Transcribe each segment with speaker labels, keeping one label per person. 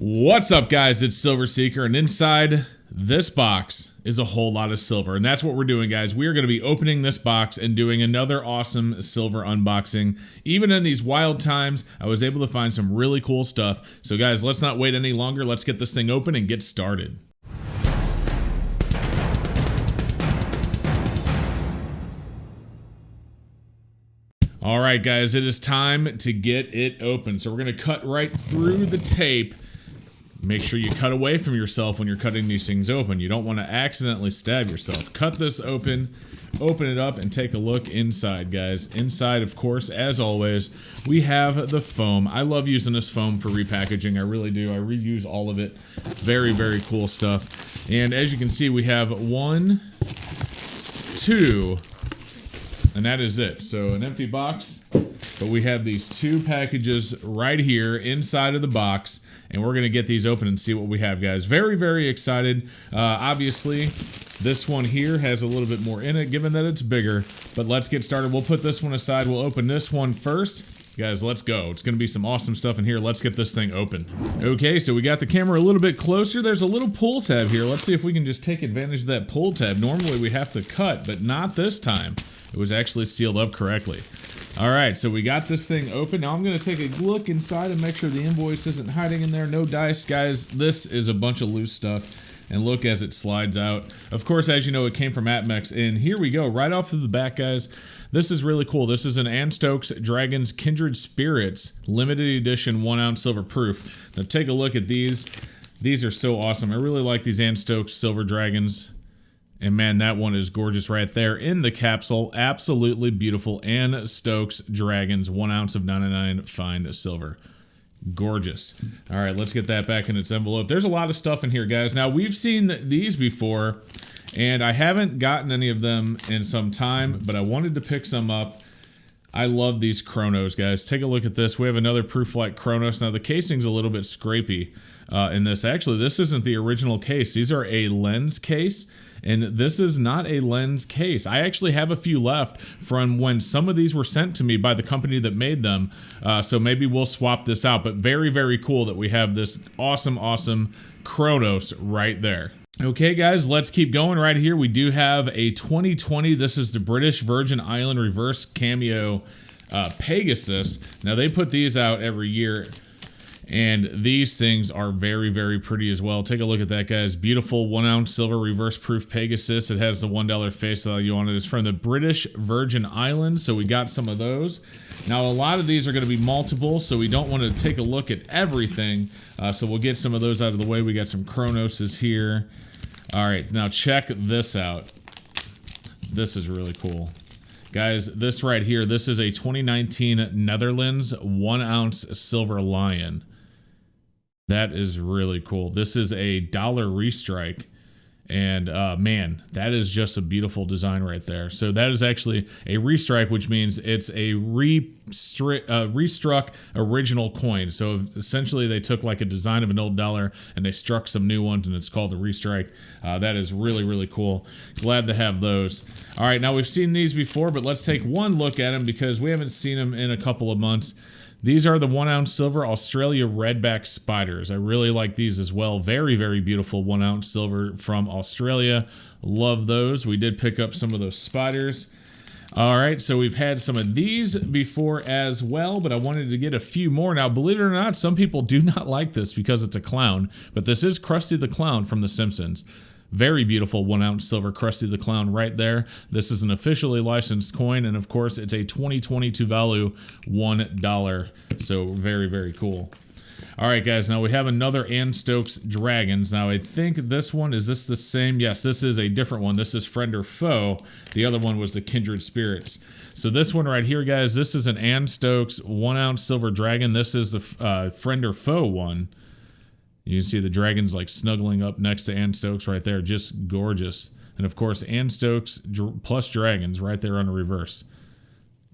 Speaker 1: What's up, guys? It's Silver Seeker, and inside this box is a whole lot of silver, and that's what we're doing, guys. We are going to be opening this box and doing another awesome silver unboxing. Even in these wild times, I was able to find some really cool stuff. So, guys, let's not wait any longer. Let's get this thing open and get started. All right, guys, it is time to get it open. So we're going to cut right through the tape. Make sure you cut away from yourself when you're cutting these things open. You don't want to accidentally stab yourself. Cut this open it up, and take a look inside, guys. Inside, of course, as always, we have the foam. I love using this foam for repackaging. I really do. I reuse all of it. Very, very cool stuff. And as you can see, we have 1, 2, and that is it. So an empty box, but we have these 2 packages right here inside of the box. And we're going to get these open and see what we have, guys. Very, very excited. Obviously, this one here has a little bit more in it, given that it's bigger. But let's get started. We'll put this one aside. We'll open this one first. Guys, let's go. It's going to be some awesome stuff in here. Let's get this thing open. Okay, so we got the camera a little bit closer. There's a little pull tab here. Let's see if we can just take advantage of that pull tab. Normally, we have to cut, but not this time. It was actually sealed up correctly. All right, so we got this thing open. Now I'm going to take a look inside and make sure the invoice isn't hiding in there. No dice, guys. This is a bunch of loose stuff. And look as it slides out. Of course, as you know, it came from APMEX. And here we go, right off of the back, guys. This is really cool. This is an Stokes Dragons Kindred Spirits limited edition 1-ounce silver proof. Now take a look at these. These are so awesome. I really like these Stokes Silver Dragons. And man, that one is gorgeous right there in the capsule. Absolutely beautiful. And Stokes Dragons, 1 ounce of 99 fine silver. Gorgeous. All right, let's get that back in its envelope. There's a lot of stuff in here, guys. Now, we've seen these before, and I haven't gotten any of them in some time, but I wanted to pick some up. I love these Chronos, guys. Take a look at this. We have another Proof Light Chronos. Now, the casing's a little bit scrapey in this. Actually, this isn't the original case. These are a lens case. And this is not a lens case. I actually have a few left from when some of these were sent to me by the company that made them. So maybe we'll swap this out. But very, very cool that we have this awesome, awesome Chronos right there. Okay, guys, let's keep going right here. We do have a 2020. This is the British Virgin Island Reverse Cameo Pegasus. Now, they put these out every year. And these things are very, very pretty as well. Take a look at that, guys. Beautiful 1-ounce silver reverse proof Pegasus. It has the $1 face value on it. It's from the British Virgin Islands, so we got some of those. Now, a lot of these are going to be multiple, so we don't want to take a look at everything. So we'll get some of those out of the way. We got some Chronoses here. All right, now check this out. This is really cool. Guys, this right here, this is a 2019 Netherlands 1-ounce silver lion. That is really cool. This is a dollar restrike. And man, that is just a beautiful design right there. So that is actually a restrike, which means it's a restruck original coin. So essentially they took like a design of an old dollar and they struck some new ones, and it's called a restrike. That is really, really cool. Glad to have those. All right, now we've seen these before, but let's take one look at them because we haven't seen them in a couple of months. These are the 1-ounce silver Australia Redback spiders. I really like these as well. Very, very beautiful 1-ounce silver from Australia. Love those. We did pick up some of those spiders. All right, so we've had some of these before as well, but I wanted to get a few more. Now, believe it or not, some people do not like this because it's a clown, but this is Krusty the Clown from The Simpsons. Very beautiful 1-ounce silver Krusty the Clown right there. This is an officially licensed coin, and of course, it's a 2022 value $1. So very, very cool. All right, guys, now we have another Stokes Dragons. Now, I think this one, is this the same? Yes, this is a different one. This is Friend or Foe. The other one was the Kindred Spirits. So this one right here, guys, this is an Stokes 1-ounce silver dragon. This is the Friend or Foe one. You can see the dragons like snuggling up next to Stokes right there. Just gorgeous. And of course, Stokes plus dragons right there on the reverse.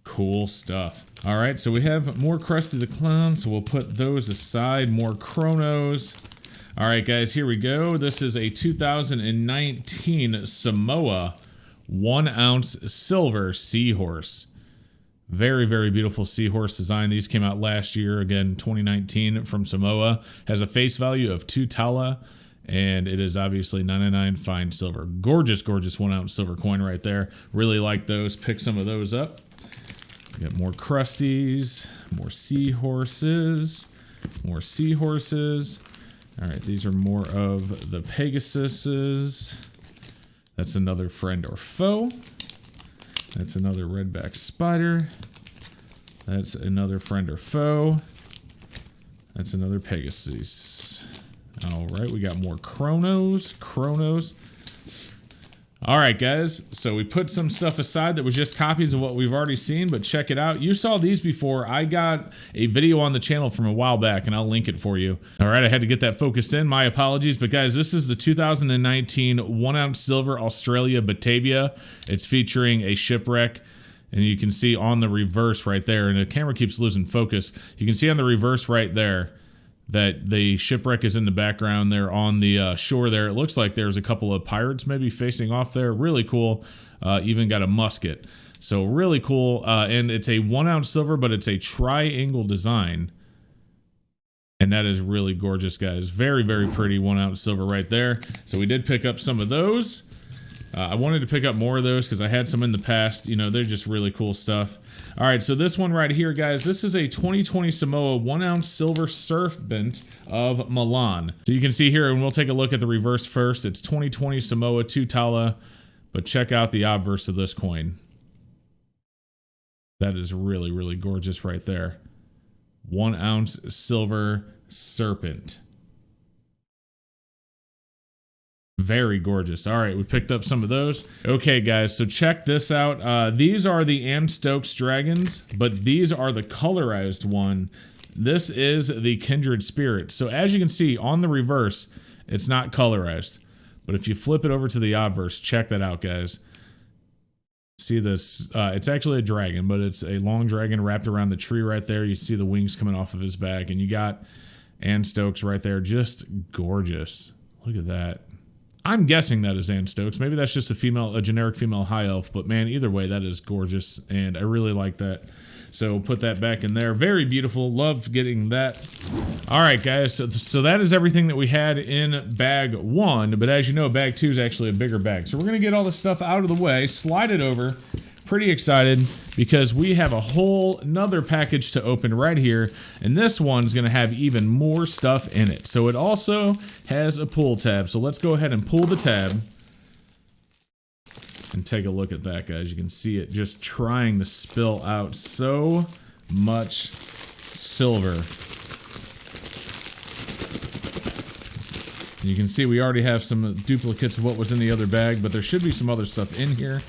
Speaker 1: Cool stuff. All right, so we have more Krusty the Clown, so we'll put those aside. More Chronos. All right, guys, here we go. This is a 2019 Samoa 1-ounce silver seahorse. Very, very beautiful seahorse design. These came out last year, again, 2019 from Samoa. Has a face value of 2 tala, and it is obviously 99 fine silver. Gorgeous, gorgeous 1 ounce silver coin right there. Really like those. Pick some of those up. We got more crusties, more seahorses, more seahorses. All right, these are more of the Pegasuses. That's another friend or foe. That's another redback spider. That's another friend or foe. That's another Pegasus. All right, we got more Chronos. All right, guys. So we put some stuff aside that was just copies of what we've already seen, but check it out. You saw these before. I got a video on the channel from a while back, and I'll link it for you. All right, I had to get that focused in. My apologies, but guys, this is the 2019 1 ounce silver Australia Batavia. It's featuring a shipwreck, and you can see on the reverse right there, and the camera keeps losing focus. You can see on the reverse right there that the shipwreck is in the background there on the shore there. It looks like there's a couple of pirates maybe facing off there. Really cool. Even got a musket. So really cool. And it's a 1 ounce silver, but it's a triangle design. And that is really gorgeous, guys. Very, very pretty 1 ounce silver right there. So we did pick up some of those. I wanted to pick up more of those because I had some in the past. You know, they're just really cool stuff. All right, so this one right here, guys, this is a 2020 Samoa 1 ounce silver serpent of Milan. So you can see here, and we'll take a look at the reverse first. It's 2020 Samoa 2 tala, but check out the obverse of this coin. That is really, really gorgeous right there. 1 ounce silver serpent. Very gorgeous. All right, we picked up some of those. Okay, guys, so check this out. These are the Stokes dragons, but these are the colorized one. This is the Kindred Spirit. So as you can see on the reverse, it's not colorized. But if you flip it over to the obverse, check that out, guys. See this? It's actually a dragon, but it's a long dragon wrapped around the tree right there. You see the wings coming off of his back, and you got Stokes right there. Just gorgeous. Look at that. I'm guessing that is Stokes. Maybe that's just a generic female high elf, but man, either way, that is gorgeous, and I really like that. So put that back in there. Very beautiful. Love getting that. All right, guys. So that is everything that we had in bag 1, but as you know, bag 2 is actually a bigger bag. So we're gonna get all this stuff out of the way, slide it over. Pretty excited because we have a whole nother package to open right here, and this one's gonna have even more stuff in it. So it also has a pull tab. So let's go ahead and pull the tab and take a look at that, guys. You can see it just trying to spill out so much silver. You can see we already have some duplicates of what was in the other bag, but there should be some other stuff in here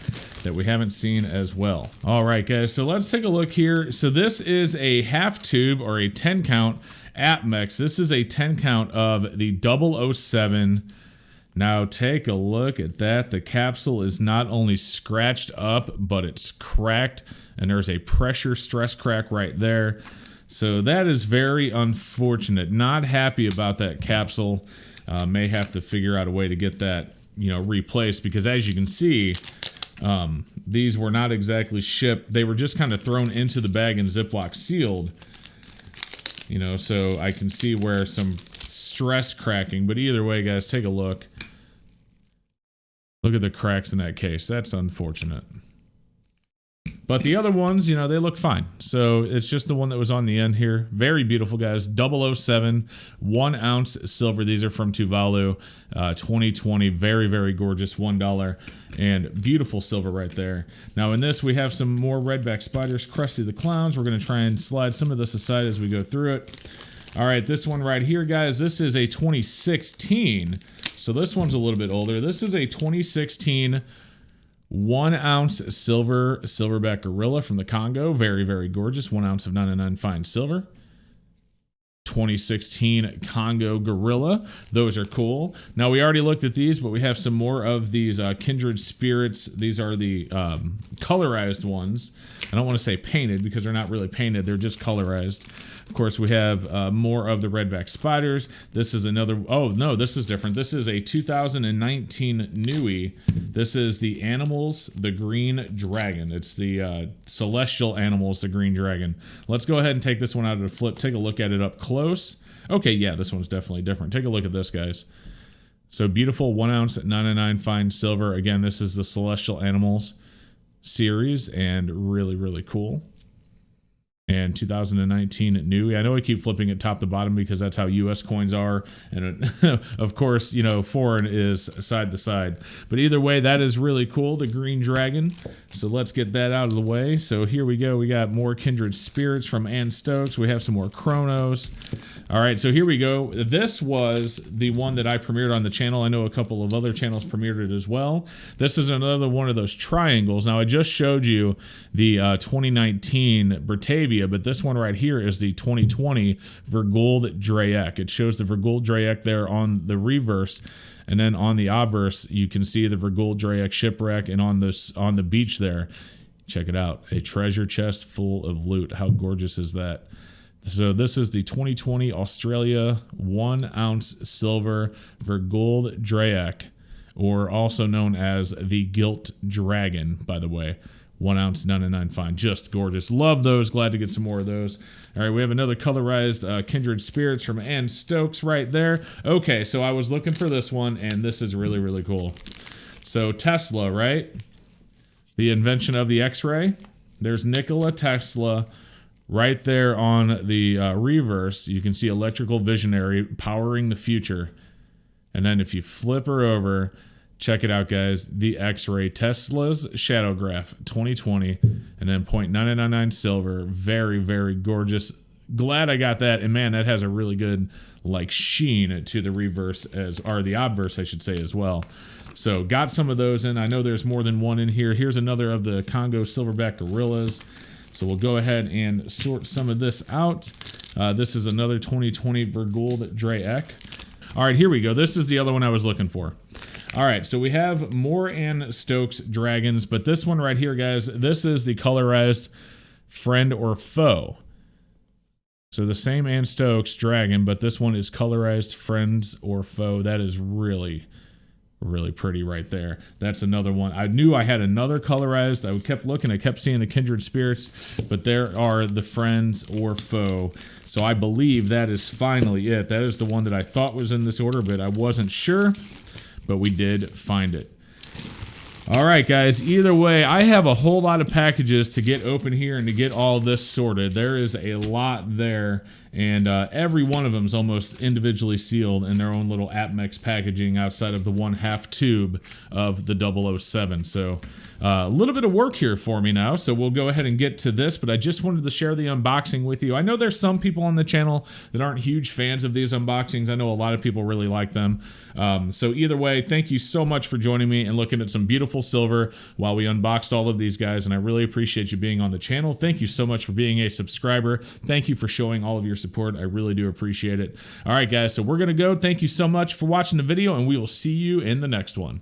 Speaker 1: that we haven't seen as well. All right, guys, so let's take a look here. So this is a half tube or a 10 count Apmex. This is a 10 count of the 007. Now take a look at that. The capsule is not only scratched up, but it's cracked, and there's a pressure stress crack right there. So that is very unfortunate. Not happy about that capsule. May have to figure out a way to get that, you know, replaced, because as you can see, these were not exactly shipped. They were just kind of thrown into the bag and Ziploc sealed, you know, so I can see where some stress cracking, but either way, guys, take a look. Look at the cracks in that case. That's unfortunate. But the other ones, you know, they look fine. So it's just the one that was on the end here. Very beautiful, guys. 007, 1 ounce silver. These are from Tuvalu, 2020. Very, very gorgeous. $1. And beautiful silver right there. Now in this, we have some more redback spiders. Krusty the Clowns. We're going to try and slide some of this aside as we go through it. All right, this one right here, guys. This is a 2016. So this one's a little bit older. This is a 2016 1 ounce silverback gorilla from the Congo. Very, very gorgeous. 1 ounce of 99 fine silver. 2016 Congo gorilla. Those are cool. Now we already looked at these, but we have some more of these Kindred Spirits. These are the colorized ones. I don't want to say painted because they're not really painted. They're just colorized. Of course, we have more of the Redback spiders. This is another, oh no, this is different. This is a 2019 newie. This is the Animals, the Green Dragon. It's the Celestial Animals, the Green Dragon. Let's go ahead and take this one out of the flip. Take a look at it up close. Okay, yeah, this one's definitely different. Take a look at this, guys. So beautiful, 1 ounce, 99 fine silver. Again, this is the Celestial Animals series, and really, really cool. And 2019 new. I know I keep flipping it top to bottom because that's how US coins are, and it, of course, you know, foreign is side to side. But either way, that is really cool, the Green Dragon. So let's get that out of the way. So here we go. We got more Kindred Spirits from Stokes. We have some more Chronos. All right, so here we go. This was the one that I premiered on the channel. I know a couple of other channels premiered it as well. This is another one of those triangles. Now, I just showed you the 2019 Batavia, but this one right here is the 2020 Vergold Drayek. It shows the Vergold Drayek there on the reverse, and then on the obverse, you can see the Vergold Drayek shipwreck, and on the beach there, check it out, a treasure chest full of loot. How gorgeous is that? So this is the 2020 Australia 1 ounce silver Vergold Drayek, or also known as the Gilt Dragon, by the way. 1 ounce, 99 fine. Just gorgeous. Love those. Glad to get some more of those. All right, we have another colorized Kindred Spirits from Stokes right there. Okay, so I was looking for this one, and this is really, really cool. So Tesla, right? The invention of the X-ray. There's Nikola Tesla right there on the reverse. You can see electrical visionary powering the future. And then if you flip her over, check it out, guys. The X-ray, Tesla's Shadow Graph 2020, and then 0.999 silver. Very, very gorgeous. Glad I got that. And man, that has a really good like sheen to the reverse, or the obverse, I should say, as well. So got some of those in. I know there's more than one in here. Here's another of the Congo Silverback Gorillas. So we'll go ahead and sort some of this out. This is another 2020 Vergold Drayek. All right, here we go. This is the other one I was looking for. All right, so we have more Stokes dragons, but this one right here, guys, this is the colorized Friend or Foe. So the same Stokes dragon, but this one is colorized Friends or Foe. That is really, really pretty right there. That's another one. I knew I had another colorized. I kept looking. I kept seeing the Kindred Spirits, but there are the Friends or Foe. So I believe that is finally it. That is the one that I thought was in this order, but I wasn't sure. But we did find it. All right, guys. Either way, I have a whole lot of packages to get open here and to get all this sorted. There is a lot there, and every one of them is almost individually sealed in their own little AppMex packaging outside of the 1/2 tube of the 007. So a little bit of work here for me now, so we'll go ahead and get to this, but I just wanted to share the unboxing with you. I know there's some people on the channel that aren't huge fans of these unboxings. I know a lot of people really like them. So either way, thank you so much for joining me and looking at some beautiful silver while we unboxed all of these guys, and I really appreciate you being on the channel. Thank you so much for being a subscriber. Thank you for showing all of your support. I really do appreciate it. All right, guys, so we're gonna go. Thank you so much for watching the video, and we will see you in the next one.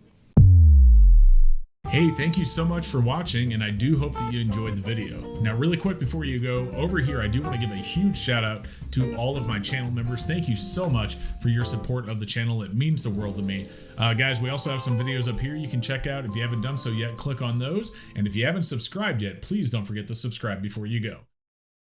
Speaker 1: Hey, thank you so much for watching, and I do hope that you enjoyed the video. Now, really quick before you go, over here I do want to give a huge shout out to all of my channel members. Thank you so much for your support of the channel. It means the world to me. Guys, we also have some videos up here you can check out. If you haven't done so yet, click on those. And if you haven't subscribed yet, please don't forget to subscribe before you go.